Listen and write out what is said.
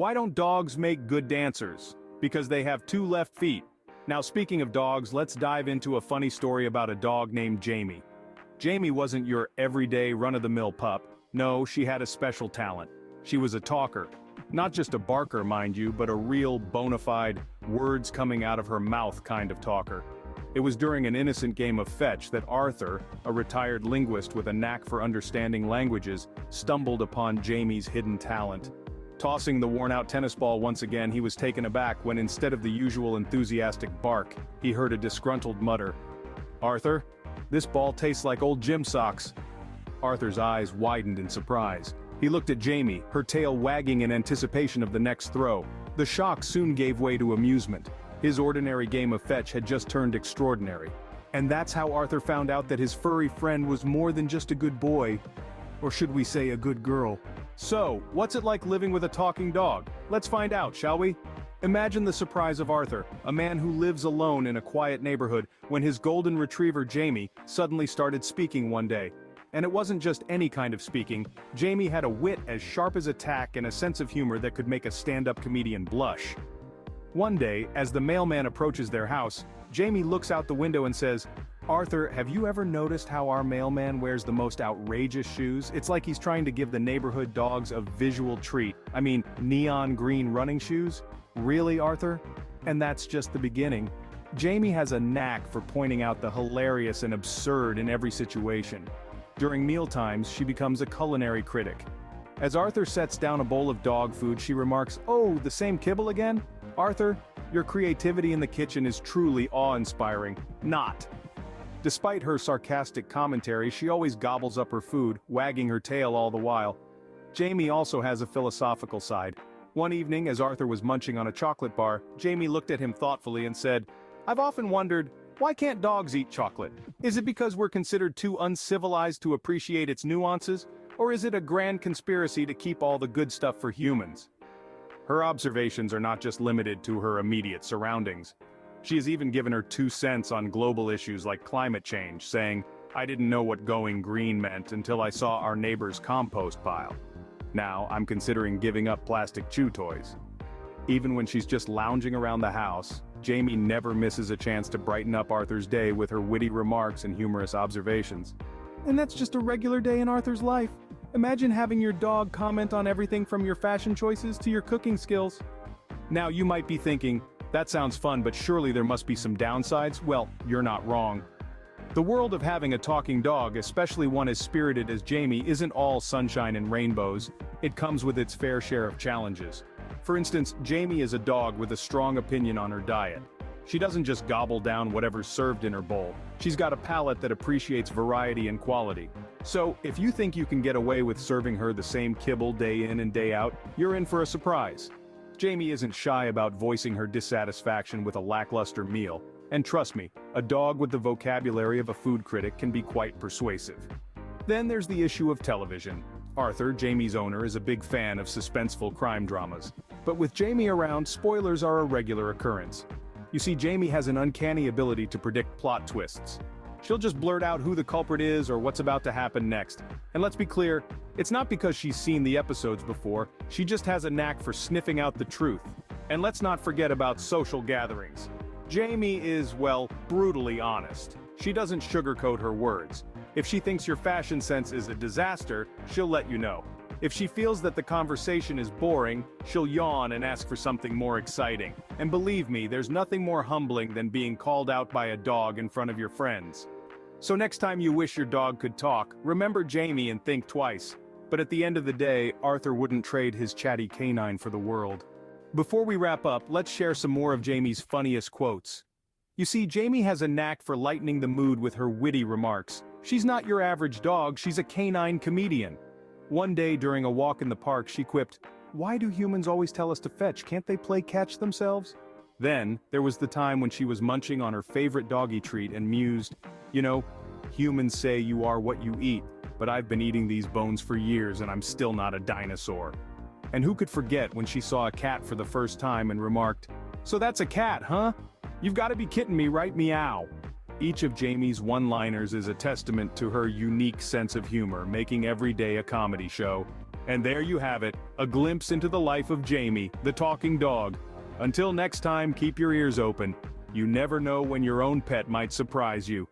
Why don't dogs make good dancers? Because they have two left feet. Now speaking of dogs, let's dive into a funny story about a dog named Jaimie. Jaimie wasn't your everyday run-of-the-mill pup. No, she had a special talent. She was a talker. Not just a barker, mind you, but a real, bona fide, words coming out of her mouth kind of talker. It was during an innocent game of fetch that Arthur, a retired linguist with a knack for understanding languages, stumbled upon Jaimie's hidden talent. Tossing the worn-out tennis ball once again, he was taken aback when instead of the usual enthusiastic bark, he heard a disgruntled mutter. "Arthur, this ball tastes like old gym socks." Arthur's eyes widened in surprise. He looked at Jaimie, her tail wagging in anticipation of the next throw. The shock soon gave way to amusement. His ordinary game of fetch had just turned extraordinary. And that's how Arthur found out that his furry friend was more than just a good boy. Or should we say a good girl? So, what's it like living with a talking dog? Let's find out, shall we? Imagine the surprise of Arthur, a man who lives alone in a quiet neighborhood, when his golden retriever Jaimie suddenly started speaking one day. And it wasn't just any kind of speaking. Jaimie had a wit as sharp as a tack and a sense of humor that could make a stand-up comedian blush. One day, as the mailman approaches their house, Jaimie looks out the window and says, "Arthur, have you ever noticed how our mailman wears the most outrageous shoes? It's like he's trying to give the neighborhood dogs a visual treat. I mean, neon green running shoes? Really, Arthur?" And that's just the beginning. Jaimie has a knack for pointing out the hilarious and absurd in every situation. During mealtimes, she becomes a culinary critic. As Arthur sets down a bowl of dog food, she remarks, "Oh, the same kibble again? Arthur, your creativity in the kitchen is truly awe-inspiring." Not. Despite her sarcastic commentary, she always gobbles up her food, wagging her tail all the while. Jaimie also has a philosophical side. One evening, as Arthur was munching on a chocolate bar, Jaimie looked at him thoughtfully and said, "I've often wondered, why can't dogs eat chocolate? Is it because we're considered too uncivilized to appreciate its nuances? Or is it a grand conspiracy to keep all the good stuff for humans?" Her observations are not just limited to her immediate surroundings. She has even given her 2 cents on global issues like climate change, saying, "I didn't know what going green meant until I saw our neighbor's compost pile. Now, I'm considering giving up plastic chew toys." Even when she's just lounging around the house, Jaimie never misses a chance to brighten up Arthur's day with her witty remarks and humorous observations. And that's just a regular day in Arthur's life. Imagine having your dog comment on everything from your fashion choices to your cooking skills. Now you might be thinking, that sounds fun, but surely there must be some downsides. Well, you're not wrong. The world of having a talking dog, especially one as spirited as Jaimie, isn't all sunshine and rainbows. It comes with its fair share of challenges. For instance, Jaimie is a dog with a strong opinion on her diet. She doesn't just gobble down whatever's served in her bowl. She's got a palate that appreciates variety and quality. So, if you think you can get away with serving her the same kibble day in and day out, you're in for a surprise. Jaimie isn't shy about voicing her dissatisfaction with a lackluster meal. And trust me, a dog with the vocabulary of a food critic can be quite persuasive. Then there's the issue of television. Arthur, Jaimie's owner, is a big fan of suspenseful crime dramas. But with Jaimie around, spoilers are a regular occurrence. You see, Jaimie has an uncanny ability to predict plot twists. She'll just blurt out who the culprit is or what's about to happen next. And let's be clear, it's not because she's seen the episodes before, she just has a knack for sniffing out the truth. And let's not forget about social gatherings. Jaimie is, well, brutally honest. She doesn't sugarcoat her words. If she thinks your fashion sense is a disaster, she'll let you know. If she feels that the conversation is boring, she'll yawn and ask for something more exciting. And believe me, there's nothing more humbling than being called out by a dog in front of your friends. So next time you wish your dog could talk, remember Jaimie and think twice. But at the end of the day, Arthur wouldn't trade his chatty canine for the world. Before we wrap up, let's share some more of Jaimie's funniest quotes. You see, Jaimie has a knack for lightening the mood with her witty remarks. She's not your average dog, she's a canine comedian. One day during a walk in the park, she quipped, "Why do humans always tell us to fetch? Can't they play catch themselves?" Then, there was the time when she was munching on her favorite doggy treat and mused, "You know, humans say you are what you eat, but I've been eating these bones for years and I'm still not a dinosaur." And who could forget when she saw a cat for the first time and remarked, "So that's a cat, huh? You've got to be kidding me, right? Meow." Each of Jaimie's one-liners is a testament to her unique sense of humor, making every day a comedy show. And there you have it, a glimpse into the life of Jaimie, the talking dog. Until next time, keep your ears open. You never know when your own pet might surprise you.